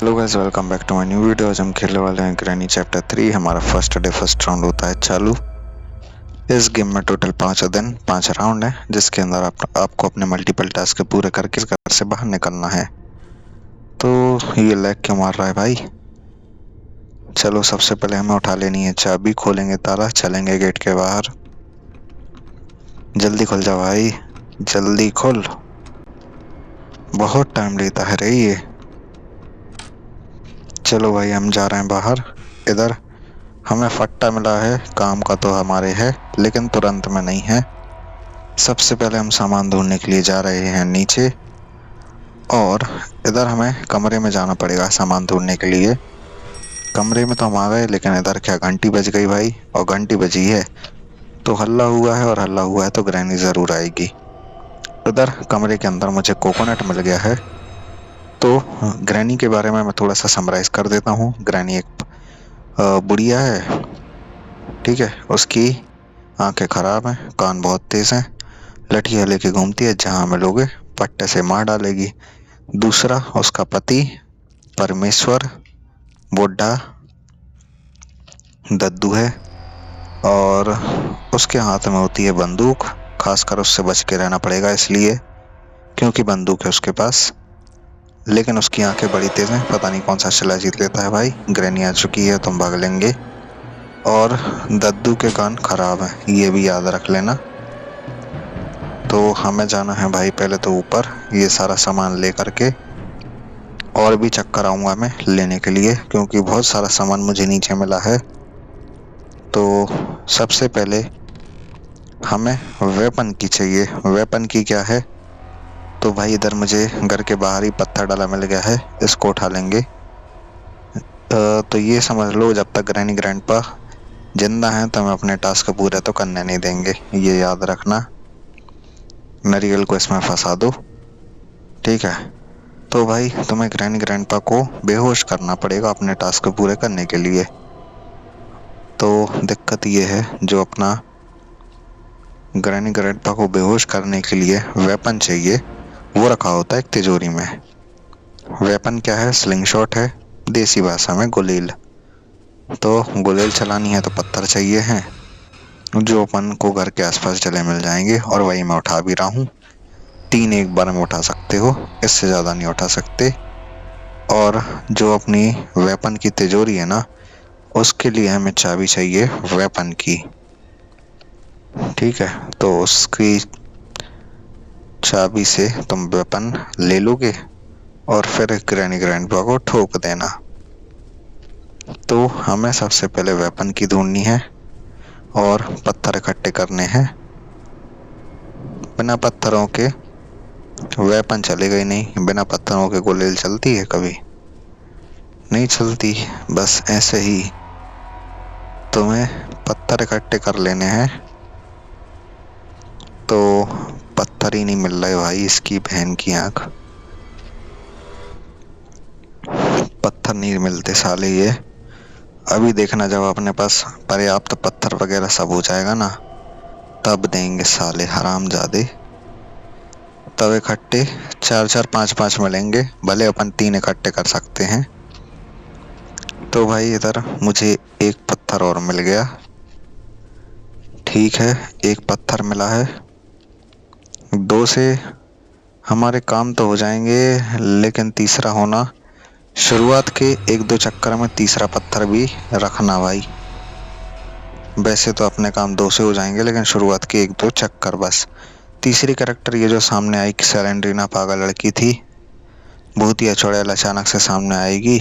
Hello guys, welcome back to my new video. आज हम खेलने वाले हैं ग्रैनी चैप्टर 3। हमारा फर्स्ट डे फर्स्ट राउंड होता है चालू। इस गेम में टोटल 5 राउंड है, जिसके अंदर आपको अपने मल्टीपल टास्क पूरे करके इस घर से बाहर निकलना है। तो ये लैग क्यों मार रहा है भाई? चलो, सबसे पहले हमें उठा लेनी है चाबी। खोलेंगे ताला, चलेंगे गेट के बाहर। जल्दी खुल जा भाई, जल्दी खुल। बहुत टाइम लेता है रे ये। चलो भाई, हम जा रहे हैं बाहर। इधर हमें फट्टा मिला है, काम का तो हमारे है, लेकिन तुरंत में नहीं है। सबसे पहले हम सामान ढूंढने के लिए जा रहे हैं नीचे, और इधर हमें कमरे में जाना पड़ेगा सामान ढूंढने के लिए। कमरे में तो हम आ गए, लेकिन इधर क्या घंटी बज गई भाई, और घंटी बजी है तो हल्ला हुआ है, और हल्ला हुआ है तो ग्रैनी जरूर आएगी। इधर कमरे के अंदर मुझे कोकोनट मिल गया है। तो ग्रैनी के बारे में मैं थोड़ा सा समराइज कर देता हूँ। ग्रैनी एक बुढ़िया है, ठीक है। उसकी आंखें खराब हैं, कान बहुत तेज हैं, लठिया लेके घूमती है, जहां मिलोगे पट्टे से मार डालेगी। दूसरा, उसका पति परमेश्वर बुड्ढा दद्दू है, और उसके हाथ में होती है बंदूक। खासकर उससे बच के रहना पड़ेगा इसलिए, क्योंकि बंदूक है उसके पास। लेकिन उसकी आंखें बड़ी तेज हैं, पता नहीं कौन सा शिला जीत लेता है भाई। ग्रैनी आ चुकी है, तुम भाग लेंगे। और दद्दू के कान खराब हैं, ये भी याद रख लेना। तो हमें जाना है भाई पहले तो ऊपर, ये सारा सामान ले करके। और भी चक्कर आऊंगा मैं लेने के लिए, क्योंकि बहुत सारा सामान मुझे नीचे मिला है। तो सबसे पहले हमें वेपन की चाहिए। वेपन की क्या है? तो भाई इधर मुझे घर के बाहर ही पत्थर डाला मिल गया है, इसको उठा लेंगे। तो ये समझ लो, जब तक ग्रैनी ग्रैंडपा जिंदा हैं तो हम अपने टास्क पूरे तो करने नहीं देंगे, ये याद रखना। नारियल को इसमें फंसा दो, ठीक है। तो भाई तुम्हें ग्रैनी ग्रैंडपा को बेहोश करना पड़ेगा अपने टास्क पूरे करने के लिए। तो दिक्कत ये है, जो अपना ग्रैनी ग्रैंडपा को बेहोश करने के लिए वेपन चाहिए, वो रखा होता है एक तिजोरी में। वेपन क्या है? स्लिंग शॉट है, देसी भाषा में गुलेल। तो गुलेल चलानी है तो पत्थर चाहिए हैं, जो अपन को घर के आसपास जले मिल जाएंगे, और वही मैं उठा भी रहा हूँ। 3 एक बार में उठा सकते हो, इससे ज्यादा नहीं उठा सकते। और जो अपनी वेपन की तिजोरी है ना, उसके लिए हमें चाबी चाहिए वेपन की, ठीक है। तो उसकी चाबी से तुम वेपन ले लोगे, और फिर ग्रैनी ग्रैंडपा को ठोक देना। तो हमें सबसे पहले वेपन की ढूंढनी है, और पत्थर इकट्ठे करने हैं। बिना पत्थरों के वेपन चलेगा ही नहीं। बिना पत्थरों के गुलेल चलती है? कभी नहीं चलती। बस ऐसे ही तुम्हें पत्थर इकट्ठे कर लेने हैं। तो पत्थर ही नहीं मिल रहे भाई, इसकी बहन की आंख। पत्थर नहीं मिलते साले ये। अभी देखना, जब अपने पास पर्याप्त पत्थर वगैरह सब हो जाएगा ना, तब देंगे साले हरामजादे। तब इकट्ठे 4 4 5 5 मिलेंगे, भले अपन 3 इकट्ठे कर सकते हैं। तो भाई इधर मुझे एक पत्थर और मिल गया, ठीक है। एक पत्थर मिला है, 2 से हमारे काम तो हो जाएंगे, लेकिन तीसरा होना। शुरुआत के 1 2 चक्कर में तीसरा पत्थर भी रखना भाई। वैसे तो अपने काम 2 से हो जाएंगे, लेकिन शुरुआत के 1 2 चक्कर बस। तीसरी कैरेक्टर ये जो सामने आई, सैलेंड्रीना पागल लड़की थी, भूतिया चुड़ैल अचानक से सामने आएगी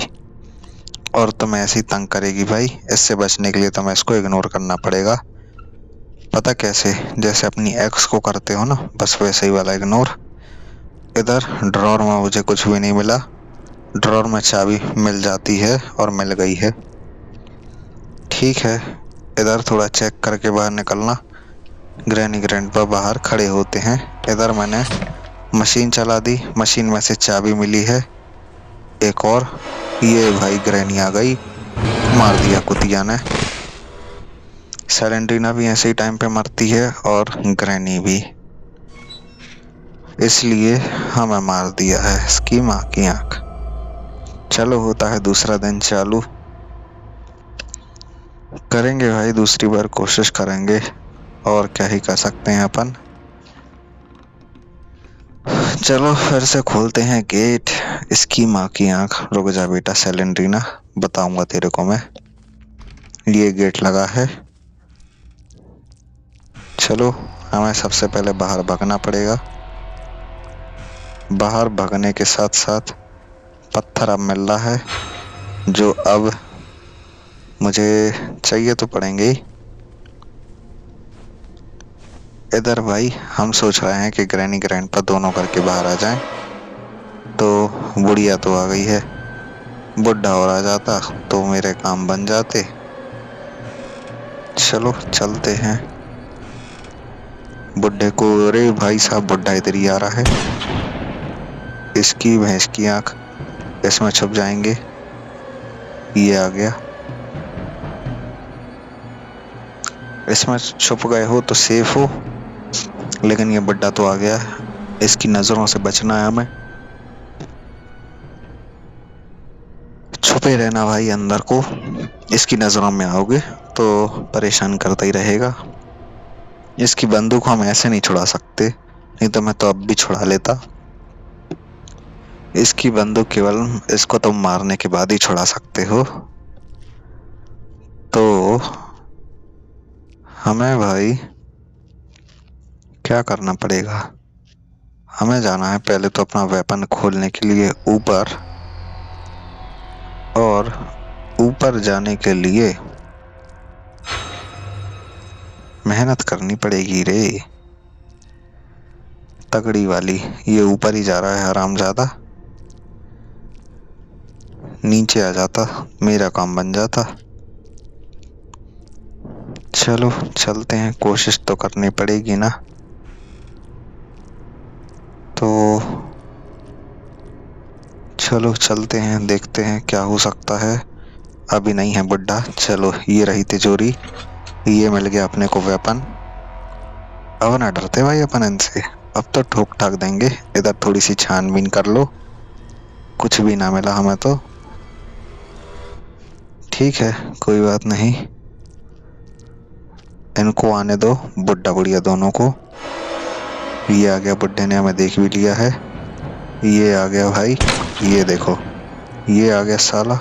और तुम्हें ऐसे ही तंग करेगी भाई। इससे बचने के लिए तुम्हें इसको इग्नोर करना पड़ेगा। पता कैसे? जैसे अपनी एक्स को करते हो ना, बस वैसे ही वाला इग्नोर। इधर ड्रॉर में मुझे कुछ भी नहीं मिला। ड्रॉर में चाबी मिल जाती है, और मिल गई है, ठीक है। इधर थोड़ा चेक करके बाहर निकलना। ग्रैनी ग्रैंडपा बाहर खड़े होते हैं। इधर मैंने मशीन चला दी, मशीन में से चाबी मिली है एक और। ये भाई ग्रैनी आ गई, मार दिया कुतिया ने। सैलेंड्रीना भी ऐसे ही टाइम पे मरती है, और ग्रैनी भी, इसलिए हमें मार दिया है इसकी माँ की आंख। चलो होता है दूसरा दिन चालू। करेंगे भाई, दूसरी बार कोशिश करेंगे, और क्या ही कर सकते हैं अपन। चलो फिर से खोलते हैं गेट। इसकी माँ की आंख। रुक जा बेटा सेलेंड्रीना, बताऊंगा तेरे को मैं। ये गेट लगा है। चलो हमें सबसे पहले बाहर भागना पड़ेगा। बाहर भागने के साथ साथ पत्थर अब मिल रहा है, जो अब मुझे चाहिए तो पड़ेंगे ही। इधर भाई हम सोच रहे हैं कि ग्रैनी ग्रैंडपा दोनों करके बाहर आ जाएं। तो बुढ़िया तो आ गई है, बुढ़ा और आ जाता तो मेरे काम बन जाते। चलो चलते हैं। बुढ़े को, अरे भाई साहब बुढ़ा इधर ही आ रहा है। इसकी भैंस की आंख, इसमें छुप जाएंगे। ये आ गया। इसमें छुप गए हो तो सेफ हो, लेकिन ये बुढ़ा तो आ गया। इसकी नजरों से बचना है हमें। छुपे रहना भाई अंदर को, इसकी नजरों में आओगे तो परेशान करता ही रहेगा। इसकी बंदूक हम ऐसे नहीं छुड़ा सकते, नहीं तो मैं तो अब भी छुड़ा लेता। इसकी बंदूक केवल इसको तुम मारने के बाद ही छुड़ा सकते हो। तो हमें भाई क्या करना पड़ेगा? हमें जाना है पहले तो अपना वेपन खोलने के लिए ऊपर, और ऊपर जाने के लिए मेहनत करनी पड़ेगी रे, तगड़ी वाली। ये ऊपर ही जा रहा है हरामजादा, नीचे आ जाता मेरा काम बन जाता। चलो चलते हैं, कोशिश तो करनी पड़ेगी ना। तो चलो चलते हैं, देखते हैं क्या हो सकता है। अभी नहीं है बुड्ढा। चलो ये रही तिजोरी, ये मिल गया अपने को वेपन। अब ना डरते भाई अपन इनसे, अब तो ठोक ठाक देंगे। इधर थोड़ी सी छानबीन कर लो, कुछ भी ना मिला हमें तो ठीक है, कोई बात नहीं। इनको आने दो, बुड्ढा बुढ़िया दोनों को। ये आ गया, बुड्ढे ने हमें देख भी लिया है। ये आ गया भाई, ये देखो, ये आ गया साला।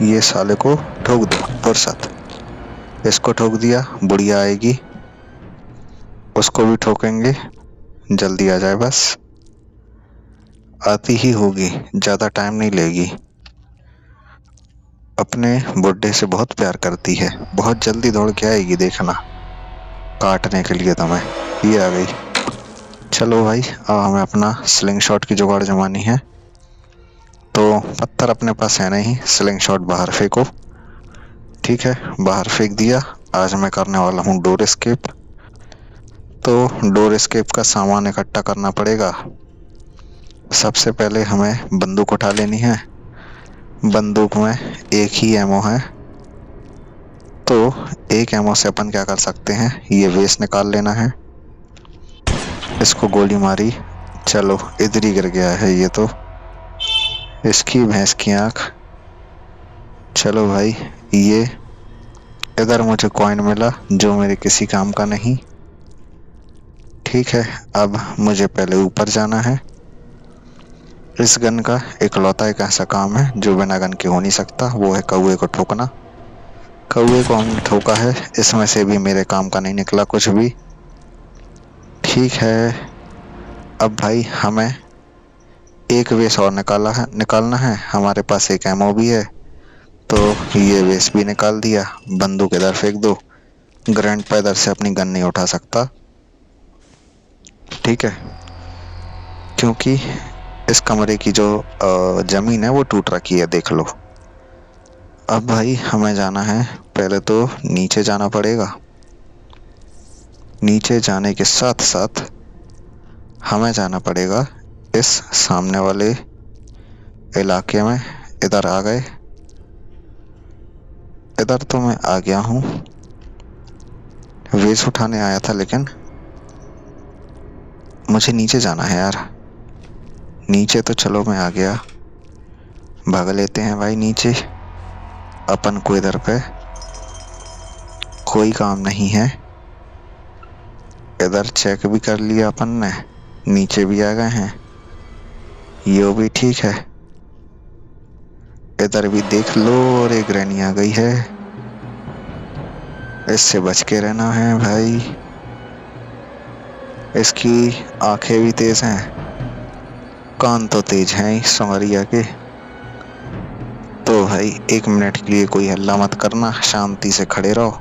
ये साले को ठोक दो फुर्सत। इसको ठोक दिया, बुढ़िया आएगी, उसको भी ठोकेंगे। जल्दी आ जाए बस, आती ही होगी, ज्यादा टाइम नहीं लेगी। अपने बुड्ढे से बहुत प्यार करती है, बहुत जल्दी दौड़ के आएगी, देखना काटने के लिए तुम्हें। ये आ गई। चलो भाई अब हमें अपना स्लिंग शॉट की जुगाड़ जमानी है। तो पत्थर अपने पास है नहीं, स्लिंग शॉट बाहर फेंको। ठीक है, बाहर फेंक दिया। आज मैं करने वाला हूँ डोर एस्केप। तो डोर एस्केप का सामान इकट्ठा करना पड़ेगा। सबसे पहले हमें बंदूक उठा लेनी है। बंदूक में एक ही एमो है, तो एक एमो से अपन क्या कर सकते हैं, ये वेस्ट निकाल लेना है। इसको गोली मारी, चलो इधर ही गिर गया है ये तो। इसकी भैंस की आंख। चलो भाई, ये इधर मुझे कॉइन मिला जो मेरे किसी काम का नहीं। ठीक है, अब मुझे पहले ऊपर जाना है। इस गन का इकलौता एक ऐसा काम है जो बिना गन के हो नहीं सकता, वो है कौवे को ठोकना। कौवे को हमने ठोका है, इसमें से भी मेरे काम का नहीं निकला कुछ भी। ठीक है, अब भाई हमें एक वेस और निकालना है। हमारे पास एक एमओ भी है, तो ये वेस भी निकाल दिया। बंदूक इधर फेंक दो, ग्रैंड पैदर से अपनी गन नहीं उठा सकता। ठीक है, क्योंकि इस कमरे की जो जमीन है वो टूट रखी है, देख लो। अब भाई हमें जाना है, पहले तो नीचे जाना पड़ेगा। नीचे जाने के साथ साथ हमें जाना पड़ेगा इस सामने वाले इलाके में। इधर आ गए, इधर तो मैं आ गया हूँ। वेस उठाने आया था, लेकिन मुझे नीचे जाना है यार। नीचे तो चलो मैं आ गया। भाग लेते हैं भाई नीचे। अपन को इधर पे कोई काम नहीं है। इधर चेक भी कर लिया अपन ने, नीचे भी आ गए हैं, ये भी ठीक है। इधर भी देख लो, और एक ग्रैनी आ गई है, इससे बच के रहना है भाई। इसकी आंखें भी तेज हैं, कान तो तेज हैं ही संवरिया के। तो भाई 1 मिनट के लिए कोई हल्ला मत करना, शांति से खड़े रहो।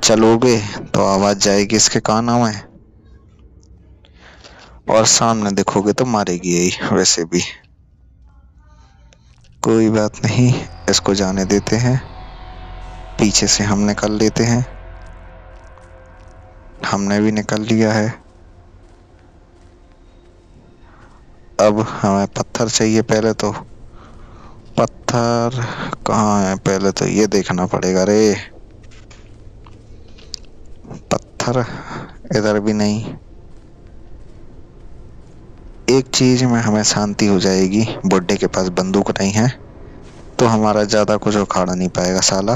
चलोगे तो आवाज जाएगी इसके कानों में, और सामने देखोगे तो मारेगी यही। वैसे भी कोई बात नहीं, इसको जाने देते हैं। पीछे से हम निकल लेते हैं। हमने भी निकल लिया है। अब हमें पत्थर चाहिए। पहले तो पत्थर कहाँ है, पहले तो ये देखना पड़ेगा रे। पत्थर इधर भी नहीं। एक चीज में हमें शांति हो जाएगी, बुड्ढे के पास बंदूक नहीं है, तो हमारा ज्यादा कुछ उखाड़ नहीं पाएगा साला,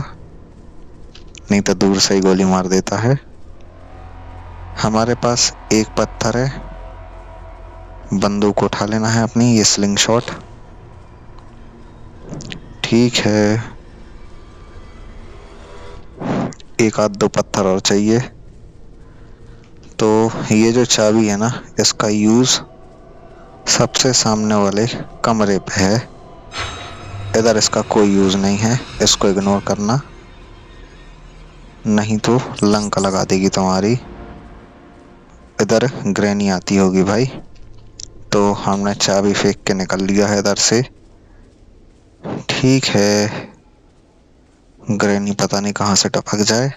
नहीं तो दूर से ही गोली मार देता है। हमारे पास एक पत्थर है, बंदूक उठा लेना है अपनी, ये स्लिंग शॉट ठीक है। एक आध दो पत्थर और चाहिए। तो ये जो चाबी है ना, इसका यूज सबसे सामने वाले कमरे पे है। इधर इसका कोई यूज नहीं है, इसको इग्नोर करना, नहीं तो लंक लगा देगी तुम्हारी। इधर ग्रैनी आती होगी भाई, तो हमने चाबी फेंक के निकल लिया है इधर से। ठीक है, ग्रैनी पता नहीं कहाँ से टपक जाए।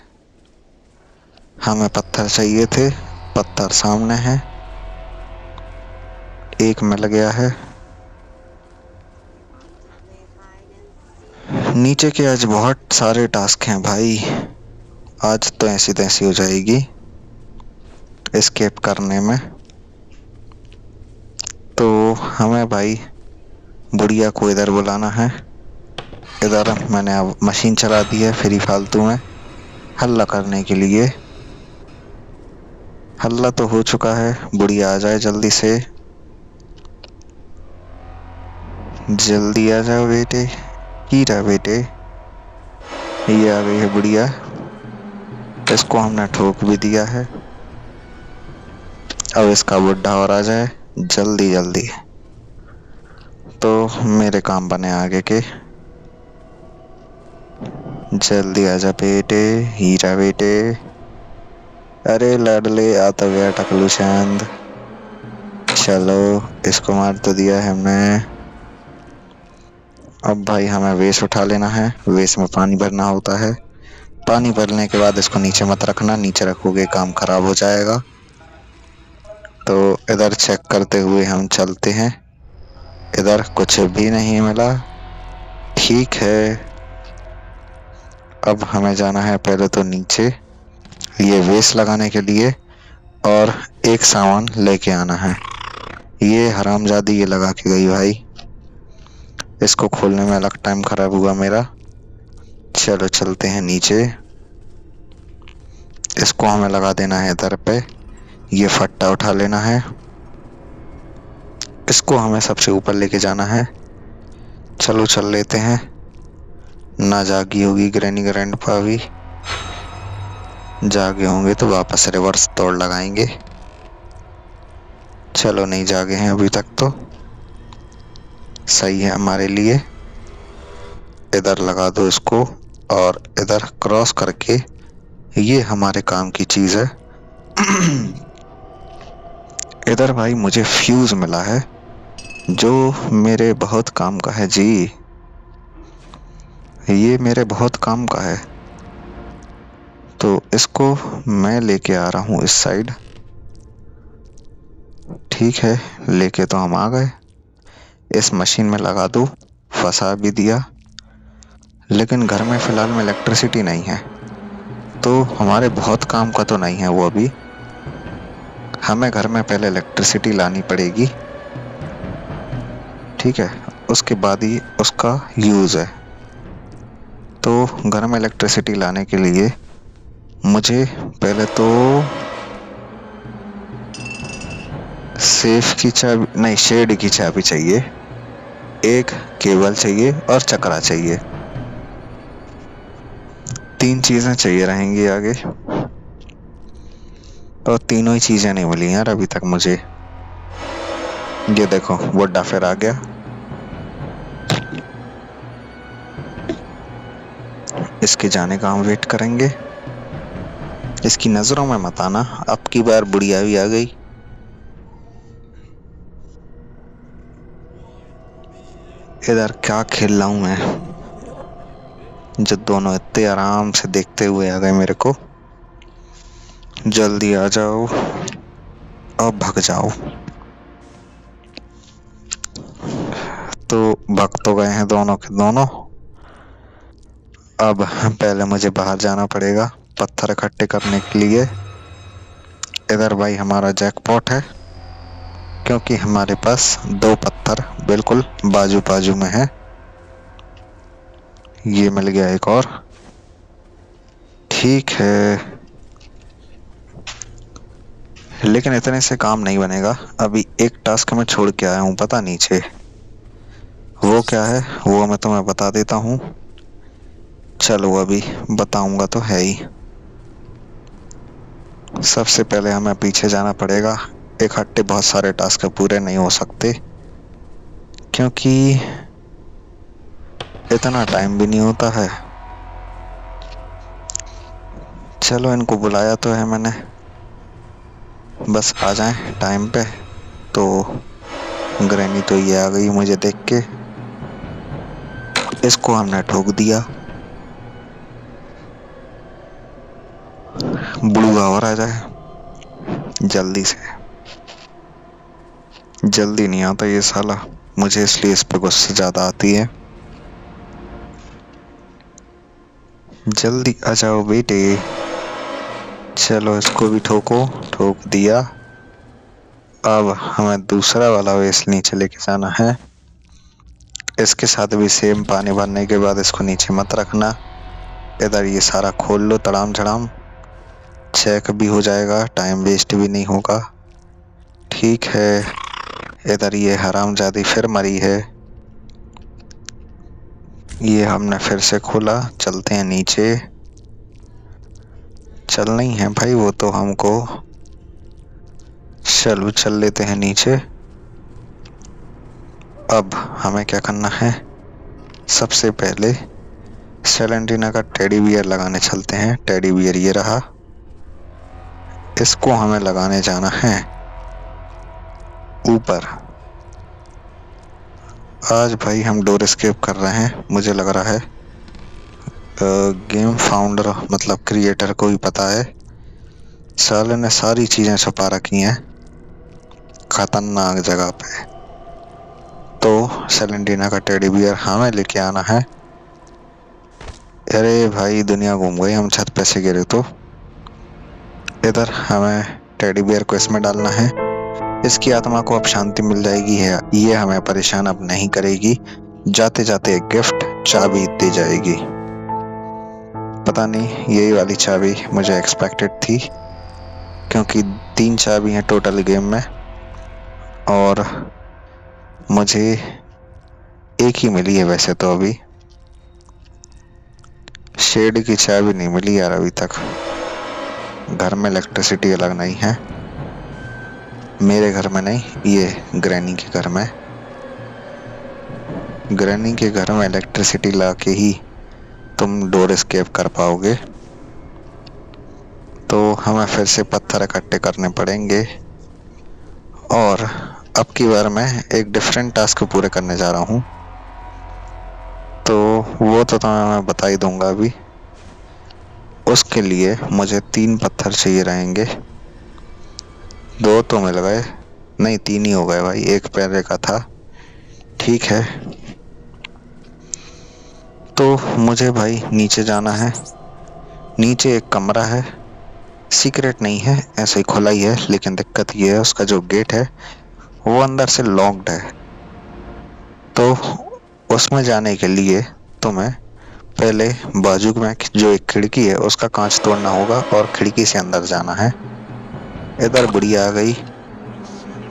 हमें पत्थर चाहिए थे, पत्थर सामने है, एक मिल गया है। नीचे के आज बहुत सारे टास्क हैं भाई, आज तो ऐसी तैसी हो जाएगी एस्केप करने में। तो हमें भाई बुढ़िया को इधर बुलाना है। इधर मैंने अब मशीन चला दी है फ्री फालतू में हल्ला करने के लिए। हल्ला तो हो चुका है, बुढ़िया आ जाए जल्दी से, जल्दी आ जाओ बेटे। हीरा बेटे, ये आ गई है बुढ़िया, इसको हमने ठोक भी दिया है। अब इसका बुढ़ा और आ जाए जल्दी जल्दी, तो मेरे काम बने आगे के। जल्दी आजा बेटे, हीरा बेटे। अरे लाडले आ तो गया टकलू चांद। चलो इसको मार तो दिया है हमने। अब भाई हमें वेस उठा लेना है, वेस में पानी भरना होता है। पानी भरने के बाद इसको नीचे मत रखना, नीचे रखोगे काम खराब हो जाएगा। तो इधर चेक करते हुए हम चलते हैं। इधर कुछ भी नहीं मिला, ठीक है। अब हमें जाना है पहले तो नीचे, ये वेस लगाने के लिए, और एक सामान लेके आना है। ये हरामजादी ये लगा के गई भाई, इसको खोलने में अलग टाइम खराब हुआ मेरा। चलो चलते हैं नीचे, इसको हमें लगा देना है इधर पे। ये फट्टा उठा लेना है, इसको हमें सबसे ऊपर लेके जाना है। चलो चल लेते हैं, ना जागी होगी ग्रैनी ग्रैंडपा भी, जागे होंगे तो वापस रिवर्स तोड़ लगाएंगे। चलो नहीं जागे हैं अभी तक, तो सही है हमारे लिए। इधर लगा दो इसको, और इधर क्रॉस करके, ये हमारे काम की चीज है। इधर भाई मुझे फ्यूज मिला है, जो मेरे बहुत काम का है जी, ये मेरे बहुत काम का है। तो इसको मैं लेके आ रहा हूँ इस साइड। ठीक है, लेके तो हम आ गए। इस मशीन में लगा दूँ, फंसा भी दिया, लेकिन घर में फिलहाल में इलेक्ट्रिसिटी नहीं है, तो हमारे बहुत काम का तो नहीं है वो अभी। हमें घर में पहले इलेक्ट्रिसिटी लानी पड़ेगी, ठीक है। उसके बाद ही उसका यूज़ है। तो घर में इलेक्ट्रिसिटी लाने के लिए मुझे पहले तो सेफ की चाबी नहीं, शेड की चाबी चाहिए, एक केबल चाहिए और चक्रा चाहिए। तीन चीजें चाहिए रहेंगी आगे, और तीनों ही चीजें नहीं मिली यार अभी तक मुझे। ये देखो बुड्ढा फिर आ गया। इसके जाने का हम वेट करेंगे। इसकी नजरों में मत आना, अब की बार बुढ़िया भी आ गई। इधर क्या खेल रहा हूं मैं, जो दोनों इतने आराम से देखते हुए आ गए मेरे को। जल्दी आ जाओ और भाग जाओ। तो भाग तो गए हैं दोनों के दोनों। अब पहले मुझे बाहर जाना पड़ेगा पत्थर इकट्ठे करने के लिए। इधर भाई हमारा जैकपॉट है, क्योंकि हमारे पास दो पत्थर बिल्कुल बाजू बाजू में है। ये मिल गया एक और, ठीक है। लेकिन इतने से काम नहीं बनेगा, अभी एक टास्क मैं छोड़ के आया हूँ पता नीचे। वो क्या है वो मैं तुम्हें बता देता हूँ। चलो अभी बताऊंगा तो है ही। सबसे पहले हमें पीछे जाना पड़ेगा। इकट्ठे बहुत सारे टास्क पूरे नहीं हो सकते, क्योंकि इतना टाइम भी नहीं होता है। चलो इनको बुलाया तो है मैंने, बस आ जाएं टाइम पे। तो ग्रैनी तो ये आ गई मुझे देख के, इसको हमने ठोक दिया। बुढ़वा और आ जाए जल्दी से। जल्दी नहीं आता ये साला, मुझे इसलिए इस पे गुस्सा ज्यादा आती है। जल्दी आ जाओ बेटे। चलो इसको भी ठोको, ठोक दिया। अब हमें दूसरा वाला वेस्ट नीचे लेके जाना है। इसके साथ भी सेम पानी भरने के बाद इसको नीचे मत रखना। इधर ये सारा खोल लो तड़ाम झड़ाम, चेक भी हो जाएगा, टाइम वेस्ट भी नहीं होगा। ठीक है। इधर ये हरामजादी फिर मरी है। ये हमने फिर से खोला, चलते हैं नीचे। चलना ही है भाई वो तो हमको। चलो चल लेते हैं नीचे। अब हमें क्या करना है, सबसे पहले सेलेंटिना का टेडी बियर लगाने चलते हैं। टेडी बियर ये रहा, इसको हमें लगाने जाना है ऊपर। आज भाई हम डोर एस्केप कर रहे हैं, मुझे लग रहा है गेम फाउंडर मतलब क्रिएटर को ही पता है, साले ने सारी चीजें छुपा रखी हैं खतरनाक जगह पे। तो सेलेंटिना का टेडी बियर हमें लेके आना है। अरे भाई दुनिया घूम गई, हम छत पे से गिरे तो। इधर हमें टेडी बियर को इसमें डालना है, इसकी आत्मा को अब शांति मिल जाएगी है, ये हमें परेशान अब नहीं करेगी। जाते जाते एक गिफ्ट चाबी दे जाएगी। पता नहीं यही वाली चाबी मुझे एक्सपेक्टेड थी, क्योंकि 3 चाबी हैं टोटल गेम में और मुझे एक ही मिली है वैसे तो। अभी शेड की चाबी नहीं मिली यार अभी तक। घर में इलेक्ट्रिसिटी अलग नहीं है, मेरे घर में नहीं, ये ग्रैनी के घर में। ग्रैनी के घर में इलेक्ट्रिसिटी ला के ही तुम डोर एस्केप कर पाओगे। तो हमें फिर से पत्थर इकट्ठे करने पड़ेंगे, और अब की बार मैं एक डिफरेंट टास्क पूरे करने जा रहा हूँ। तो वो तो तुम्हें मैं बता ही दूंगा अभी। उसके लिए मुझे 3 पत्थर चाहिए रहेंगे। 2 तो मिल गए, नहीं 3 ही हो गए भाई, एक पहले का था। ठीक है, तो मुझे भाई नीचे जाना है। नीचे एक कमरा है, सीक्रेट नहीं है, ऐसे ही खुला ही है, लेकिन दिक्कत ये है उसका जो गेट है वो अंदर से लॉक्ड है। तो उसमें जाने के लिए तुम्हें पहले बाजू में जो एक खिड़की है उसका कांच तोड़ना होगा और खिड़की से अंदर जाना है। इधर बुढ़िया आ गई,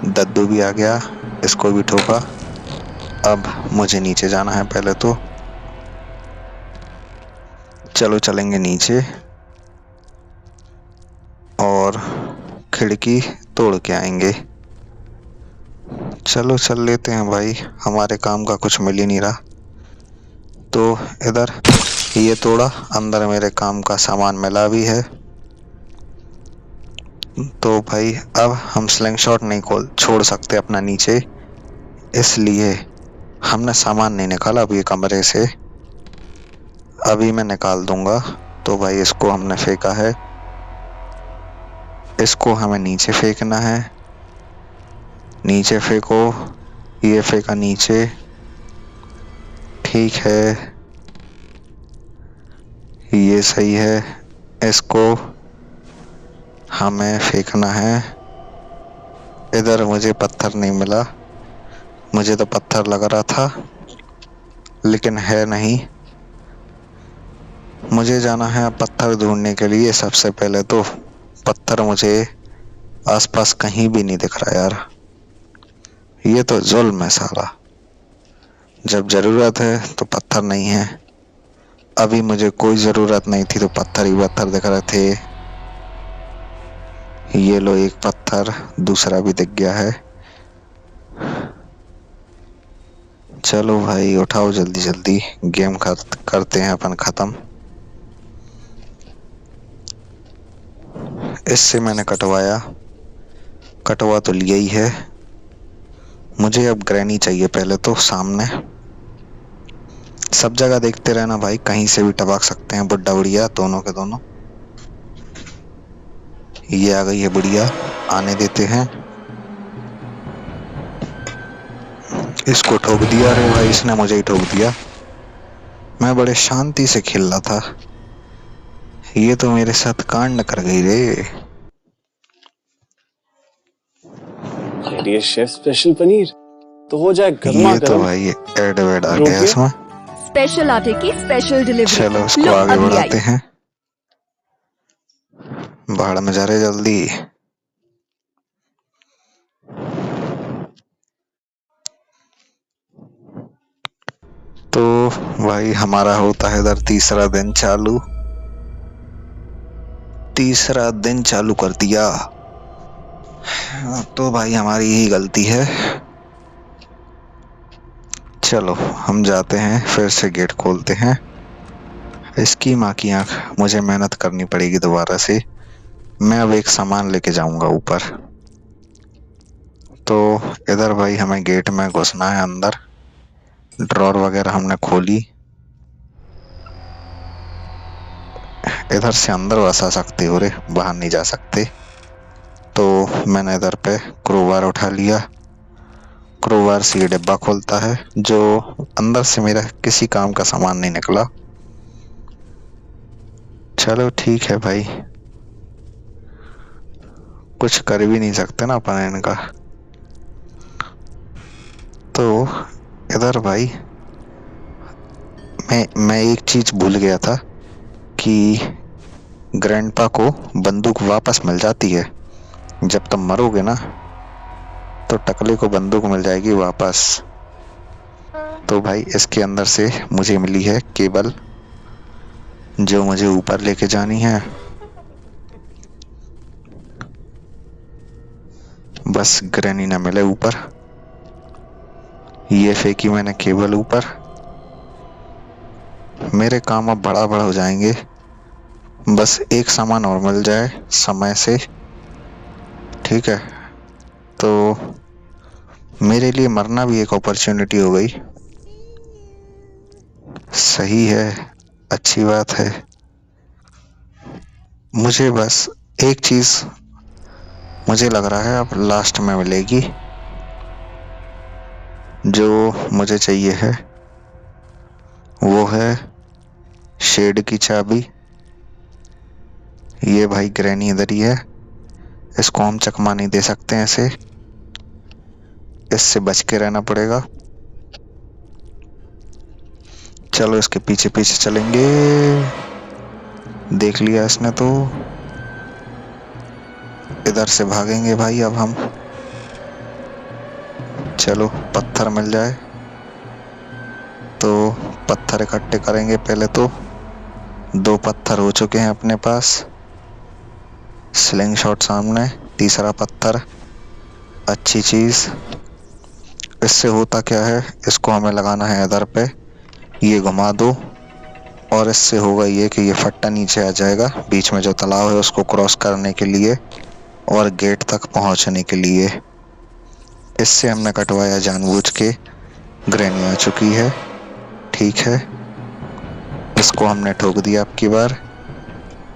दद्दू भी आ गया, इसको भी ठोका। अब मुझे नीचे जाना है पहले तो। चलो चलेंगे नीचे और खिड़की तोड़ के आएंगे। चलो चल लेते हैं भाई, हमारे काम का कुछ मिल ही नहीं रहा। तो इधर ये तोड़ा, अंदर मेरे काम का सामान मिला भी है। तो भाई अब हम स्लिंग शॉट नहीं खोल छोड़ सकते अपना नीचे, इसलिए हमने सामान नहीं निकाला अभी कमरे से, अभी मैं निकाल दूंगा। तो भाई इसको हमने फेंका है, इसको हमें नीचे फेंकना है। नीचे फेंको, ये फेंका नीचे, ठीक है, ये सही है। इसको हमें फेंकना है। इधर मुझे पत्थर नहीं मिला, मुझे तो पत्थर लग रहा था लेकिन है नहीं। मुझे जाना है पत्थर ढूंढने के लिए। सबसे पहले तो पत्थर मुझे आसपास कहीं भी नहीं दिख रहा यार, ये तो जुल्म है साला। जब जरूरत है तो पत्थर नहीं है, अभी मुझे कोई जरूरत नहीं थी तो पत्थर ही पत्थर दिख रहे थे। ये लो एक पत्थर, दूसरा भी दिख गया है। चलो भाई उठाओ जल्दी जल्दी, गेम करते हैं अपन खत्म। इससे मैंने कटवा तो लिया ही है। मुझे अब ग्रैनी चाहिए पहले तो सामने। सब जगह देखते रहना भाई, कहीं से भी टपक सकते हैं बुड्ढा बुढ़िया दोनों के दोनों। ये आ गई है बुढ़िया, आने देते हैं। इसको ठोक दिया। अरे भाई इसने मुझे ही ठोक दिया, मैं बड़े शांति से खेल रहा था, ये तो मेरे साथ कांड कर गई रे। ये शेफ स्पेशल पनीर तो हो जाए गर्मा ये तो गर्म। भाई एड वेड आ गया इसमें। स्पेशल आटे की स्पेशल डिलीवरी। चलो उसको आगे बढ़ाते हैं, भाड़ में जा रहे जल्दी। तो भाई हमारा होता है इधर तीसरा दिन चालू, तीसरा दिन चालू कर दिया। तो भाई हमारी ही गलती है। चलो हम जाते हैं, फिर से गेट खोलते हैं। इसकी माँ की आंख, मुझे मेहनत करनी पड़ेगी दोबारा से। मैं अब एक सामान लेके जाऊंगा ऊपर। तो इधर भाई हमें गेट में घुसना है अंदर। ड्रॉर वगैरह हमने खोली, इधर से अंदर बस आ सकते हो रे, बाहर नहीं जा सकते। तो मैंने इधर पे क्रोबार उठा लिया, क्रोबार से ये डिब्बा खोलता है, जो अंदर से मेरा किसी काम का सामान नहीं निकला। चलो ठीक है भाई, कुछ कर भी नहीं सकते ना अपन इनका। तो इधर भाई मैं एक चीज भूल गया था कि ग्रैंडपा को बंदूक वापस मिल जाती है जब तुम मरोगे ना, तो टकले को बंदूक मिल जाएगी वापस। तो भाई इसके अंदर से मुझे मिली है केबल, जो मुझे ऊपर लेके जानी है। बस ग्रैनी ना मिले ऊपर, ये फेंकी मैंने केबल ऊपर। मेरे काम अब बड़ा बड़ा हो जाएंगे, बस एक सामान और मिल जाए समय से, ठीक है। तो मेरे लिए मरना भी एक अपॉर्चुनिटी हो गई। सही है, अच्छी बात है। मुझे बस एक चीज मुझे लग रहा है अब लास्ट में मिलेगी, जो मुझे चाहिए है वो है शेड की चाबी। ये भाई ग्रैनी इधर ही है, इसको हम चकमा नहीं दे सकते ऐसे, इससे बच के रहना पड़ेगा। चलो इसके पीछे पीछे चलेंगे। देख लिया इसने तो। इधर से भागेंगे भाई अब हम। चलो पत्थर मिल जाए तो पत्थर इकट्ठे करेंगे पहले तो। 2 पत्थर हो चुके हैं अपने पास। स्लिंग शॉट सामने। तीसरा पत्थर। अच्छी चीज। इससे होता क्या है, इसको हमें लगाना है इधर पे। ये घुमा दो और इससे होगा ये कि ये फट्टा नीचे आ जाएगा बीच में जो तालाब है उसको क्रॉस करने के लिए और गेट तक पहुंचने के लिए। इससे हमने कटवाया जानबूझ के। ग्रैनी आ चुकी है। ठीक है, इसको हमने ठोक दिया अब की बार।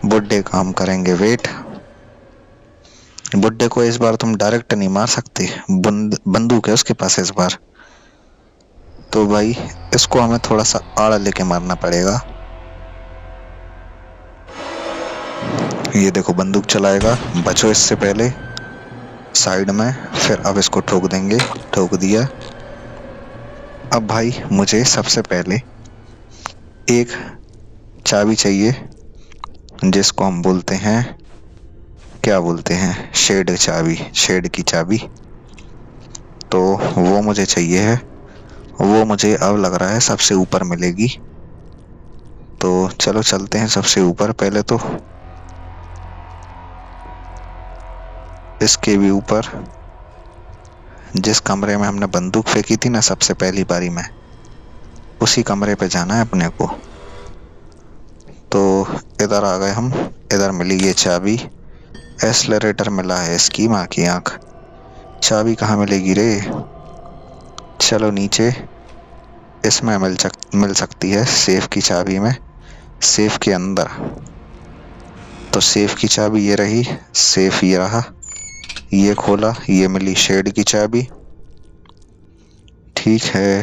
बुड्ढे काम करेंगे वेट। बुड्ढे को इस बार तुम डायरेक्ट नहीं मार सकते, बंदूक है उसके पास इस बार। तो भाई इसको हमें थोड़ा सा आड़ा लेके मारना पड़ेगा। ये देखो बंदूक चलाएगा, बचो इससे पहले साइड में। फिर अब इसको ठोक देंगे। ठोक दिया। अब भाई मुझे सबसे पहले एक चाबी चाहिए जिसको हम बोलते हैं, क्या बोलते हैं, शेड चाबी, शेड की चाबी। तो वो मुझे चाहिए है। वो मुझे अब लग रहा है सबसे ऊपर मिलेगी। तो चलो चलते हैं सबसे ऊपर पहले तो। इसके भी ऊपर जिस कमरे में हमने बंदूक फेंकी थी ना सबसे पहली बारी में, उसी कमरे पे जाना है अपने को। तो इधर आ गए हम। इधर मिली ये चाबी। एक्सेलरेटर मिला है इसकी माँ की आंख। चाबी कहाँ मिलेगी रे? चलो नीचे। इसमें मिल सकती है सेफ की चाबी में, सेफ के अंदर। तो सेफ की चाबी ये रही, सेफ ये रहा। ये खोला, ये मिली शेड की चाबी। ठीक है,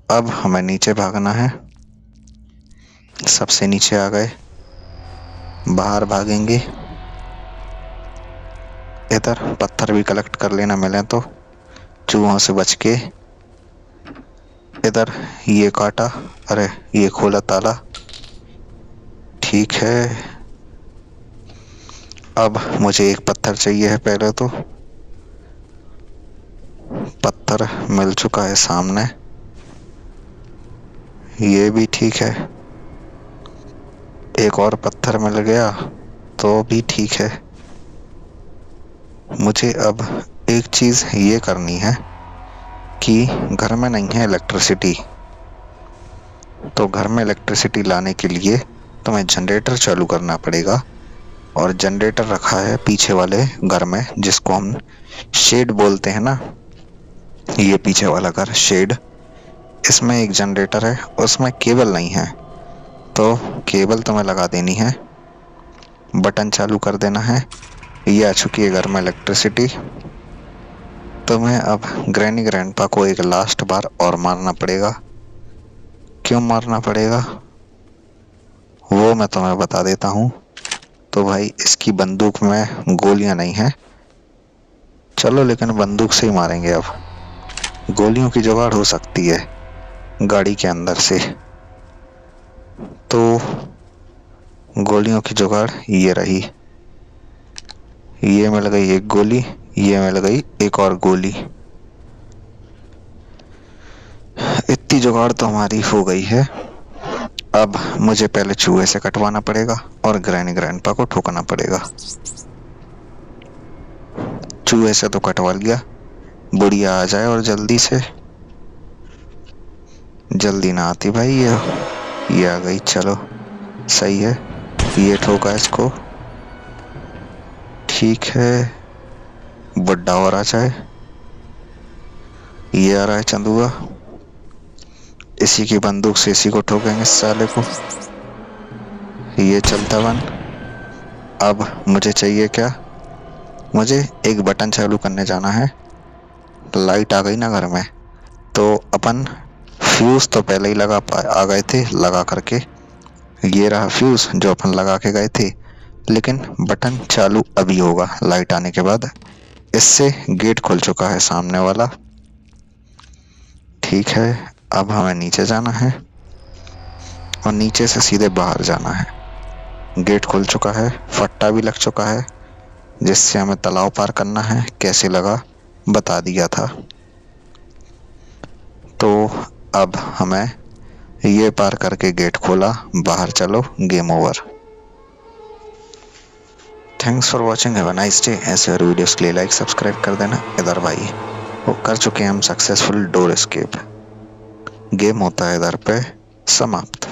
अब हमें नीचे भागना है। सबसे नीचे आ गए। बाहर भागेंगे। इधर पत्थर भी कलेक्ट कर लेना मिले तो, चूहों से बच के। इधर ये काटा, अरे ये खोला ताला। ठीक है, अब मुझे एक पत्थर चाहिए है पहले तो। पत्थर मिल चुका है सामने। ये भी ठीक है। एक और पत्थर मिल गया तो भी ठीक है। मुझे अब एक चीज ये करनी है कि घर में नहीं है इलेक्ट्रिसिटी। तो घर में इलेक्ट्रिसिटी लाने के लिए तुम्हें जनरेटर चालू करना पड़ेगा। और जनरेटर रखा है पीछे वाले घर में, जिसको हम शेड बोलते हैं ना। ये पीछे वाला घर शेड, इसमें एक जनरेटर है, उसमें केबल नहीं है। तो केबल तुम्हें लगा देनी है, बटन चालू कर देना है। ये आ चुकी है घर में इलेक्ट्रिसिटी। तुम्हें अब ग्रैनी ग्रैंडपा को एक लास्ट बार और मारना पड़ेगा। क्यों मारना पड़ेगा वो मैं तुम्हें बता देता हूँ। तो भाई इसकी बंदूक में गोलियां नहीं है। चलो लेकिन बंदूक से ही मारेंगे अब। गोलियों की जुगाड़ हो सकती है गाड़ी के अंदर से। तो गोलियों की जुगाड़ ये रही। ये मिल गई एक गोली, ये मिल गई एक और गोली। इतनी जुगाड़ तो हमारी हो गई है। अब मुझे पहले चूहे से कटवाना पड़ेगा और ग्रैनी ग्रैंडपा को ठोकना पड़ेगा। चूहे से तो कटवा लिया, बुढ़िया आ जाए और जल्दी से। जल्दी ना आती भाई ये आ गई। चलो सही है, ये ठोका इसको। ठीक है, बुड्ढा और आ जाए। ये आ रहा है चंदुआ, इसी की बंदूक से इसी को ठोकेंगे इस साले को। ये चलता बन। अब मुझे चाहिए क्या? मुझे एक बटन चालू करने जाना है। लाइट आ गई ना घर में, तो अपन फ्यूज तो पहले ही आ गए थे लगा करके। ये रहा फ्यूज जो अपन लगा के गए थे, लेकिन बटन चालू अभी होगा लाइट आने के बाद। इससे गेट खुल चुका है सामने वाला। ठीक है, अब हमें नीचे जाना है और नीचे से सीधे बाहर जाना है। गेट खुल चुका है, फट्टा भी लग चुका है जिससे हमें तालाब पार करना है। कैसे लगा बता दिया था। तो अब हमें ये पार करके गेट खोला, बाहर चलो, game over. Thanks for watching, have a nice day. ऐसे और वीडियोस के लिए लाइक सब्सक्राइब कर देना। इधर भाई वो कर चुके हैं हम सक्सेसफुल डोर एस्केप। गेम होता है इधर पे समाप्त।